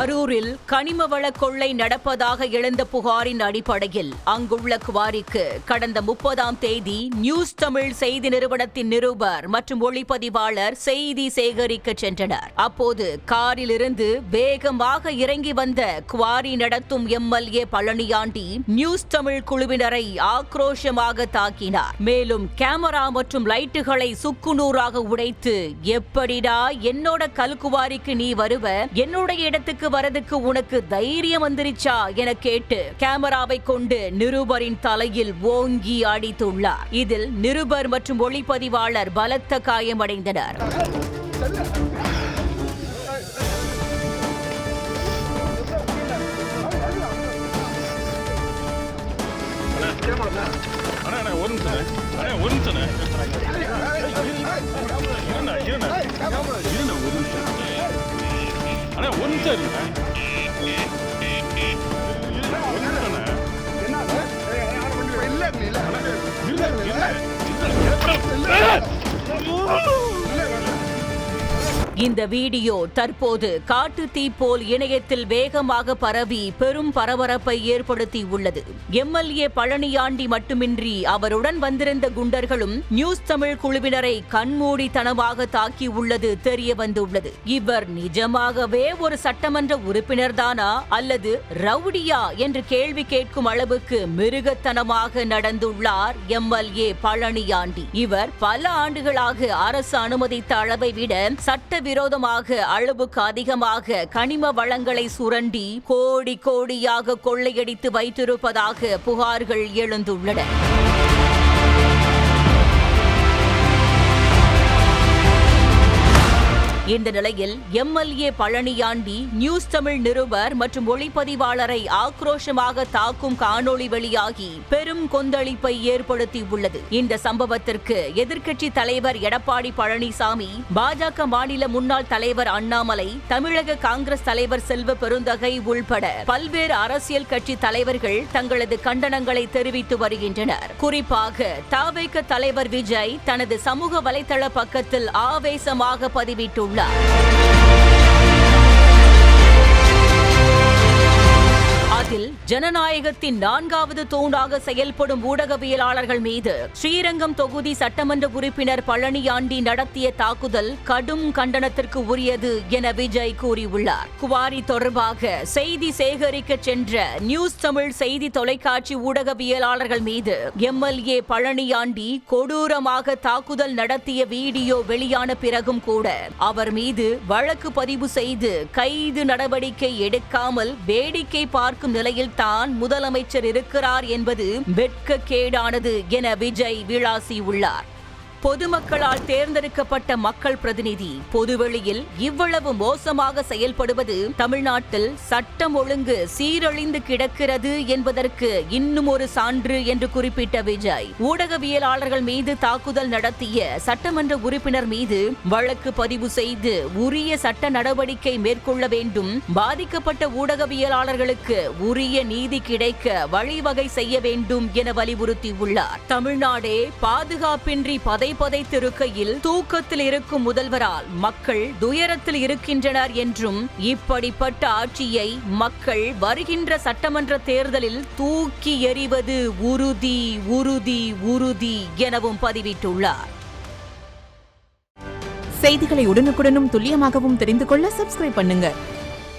கரூரில் கனிமவள கொள்ளை நடப்பதாக எழுந்த புகாரின் அடிப்படையில் அங்குள்ள குவாரிக்கு கடந்த 30ஆம் தேதி நியூஸ் தமிழ் செய்தி நிறுவனத்தின் நிருபர் மற்றும் ஒளிப்பதிவாளர் செய்தி சேகரிக்க சென்றனர். அப்போது காரிலிருந்து வேகமாக இறங்கி வந்த குவாரி நடத்தும் எம்எல்ஏ பழனியாண்டி நியூஸ் தமிழ் குழுவினரை ஆக்ரோஷமாக தாக்கினார். மேலும் கேமரா மற்றும் லைட்டுகளை சுக்குநூறாக உடைத்து, எப்படிடா என்னோட கல்குவாரிக்கு நீ வருவ, என்னுடைய இடத்துக்கு வரதுக்கு உனக்கு தைரியம் வந்துருச்சா என கேட்டு கேமராவை கொண்டு நிருபரின் தலையில் ஓங்கி அடித்துள்ளார். இதில் நிருபர் மற்றும் ஒளிப்பதிவாளர் பலத்த காயமடைந்தனர். இந்த வீடியோ தற்போது காட்டு தீ போல் இணையத்தில் வேகமாக பரவி பெரும் பரபரப்பை ஏற்படுத்தி உள்ளது. எம்எல்ஏ பழனியாண்டி மட்டுமின்றி அவருடன் வந்திருந்த குண்டர்களும் நியூஸ் தமிழ் குழுவினரை கண்மூடித்தனமாக தாக்கி உள்ளது தெரிய வந்துள்ளது. இவர் நிஜமாகவே ஒரு சட்டமன்ற உறுப்பினர் தானா அல்லது ரவுடியா என்று கேள்வி கேட்கும் அளவுக்கு மிருகத்தனமாக நடந்துள்ளார் எம்எல்ஏ பழனியாண்டி. இவர் பல ஆண்டுகளாக அரசு அனுமதித்த அளவை விட சட்ட விரோதமாக அளவுக்கு அதிகமாக கனிம வளங்களை சுரண்டி கோடி கோடியாக கொள்ளையடித்து வைத்திருப்பதாக புகார்கள் எழுந்துள்ளன. இந்த நிலையில் எம்எல்ஏ பழனியாண்டி நியூஸ் தமிழ் நிருபர் மற்றும் ஒளிப்பதிவாளரை ஆக்ரோஷமாக தாக்கும் காணொளி வெளியாகி பெரும் கொந்தளிப்பை ஏற்படுத்தி உள்ளது. இந்த சம்பவத்திற்கு எதிர்க்கட்சி தலைவர் எடப்பாடி பழனிசாமி, பாஜக மாநில முன்னாள் தலைவர் அண்ணாமலை, தமிழக காங்கிரஸ் தலைவர் செல்வ பெருந்தகை உள்பட பல்வேறு அரசியல் கட்சி தலைவர்கள் தங்களது கண்டனங்களை தெரிவித்து வருகின்றனர். குறிப்பாக தவேக தலைவர் விஜய் தனது சமூக வலைதள பக்கத்தில் ஆவேசமாக பதிவிட்டுள்ளார். அதில் ஜனநாயகத்தின் 4வது தூணாக செயல்படும் ஊடகவியலாளர்கள் மீது ஸ்ரீரங்கம் தொகுதி சட்டமன்ற உறுப்பினர் பழனியாண்டி நடத்திய தாக்குதல் கடும் கண்டனத்திற்கு உரியது என விஜய் கூறியுள்ளார். குவாரி தொடர்பாக செய்தி சேகரிக்க சென்ற நியூஸ் தமிழ் செய்தி தொலைக்காட்சி ஊடகவியலாளர்கள் மீது எம்எல்ஏ பழனியாண்டி கொடூரமாக தாக்குதல் நடத்திய வீடியோ வெளியான பிறகும் கூட அவர் மீது வழக்கு பதிவு செய்து கைது நடவடிக்கை எடுக்காமல் வேடிக்கை பார்க்கும் நிலையில் தான் முதலமைச்சர் இருக்கிறார் என்பது வெட்கக்கேடானது என விஜய் விளாசியுள்ளார். பொதுமக்களால் தேர்ந்தெடுக்கப்பட்ட மக்கள் பிரதிநிதி பொதுவெளியில் இவ்வளவு மோசமாக செயல்படுவது தமிழ்நாட்டில் சட்டம் ஒழுங்கு சீரழிந்து கிடக்கிறது என்பதற்கு இன்னும் ஒரு சான்று என்று குறிப்பிட்ட விஜய், ஊடகவியலாளர்கள் மீது தாக்குதல் நடத்திய சட்டமன்ற உறுப்பினர் மீது வழக்கு பதிவு செய்து உரிய சட்ட நடவடிக்கை மேற்கொள்ள வேண்டும், பாதிக்கப்பட்ட ஊடகவியலாளர்களுக்கு உரிய நீதி கிடைக்க வழிவகை செய்ய வேண்டும் என வலியுறுத்தியுள்ளார். தமிழ்நாடே பாதுகாப்பின்றி பதைத்திருக்கையில் தூக்கத்தில் இருக்கும் முதல்வரால் மக்கள் துயரத்தில் இருக்கின்றனர் என்றும், இப்படிப்பட்ட ஆட்சியை மக்கள் வருகின்ற சட்டமன்ற தேர்தலில் தூக்கி எறிவது உறுதி உறுதி உறுதி எனவும் பதிவிட்டுள்ளார். செய்திகளை உடனுக்குடனும் துல்லியமாகவும் தெரிந்து கொள்ள சப்ஸ்கிரைப் பண்ணுங்க.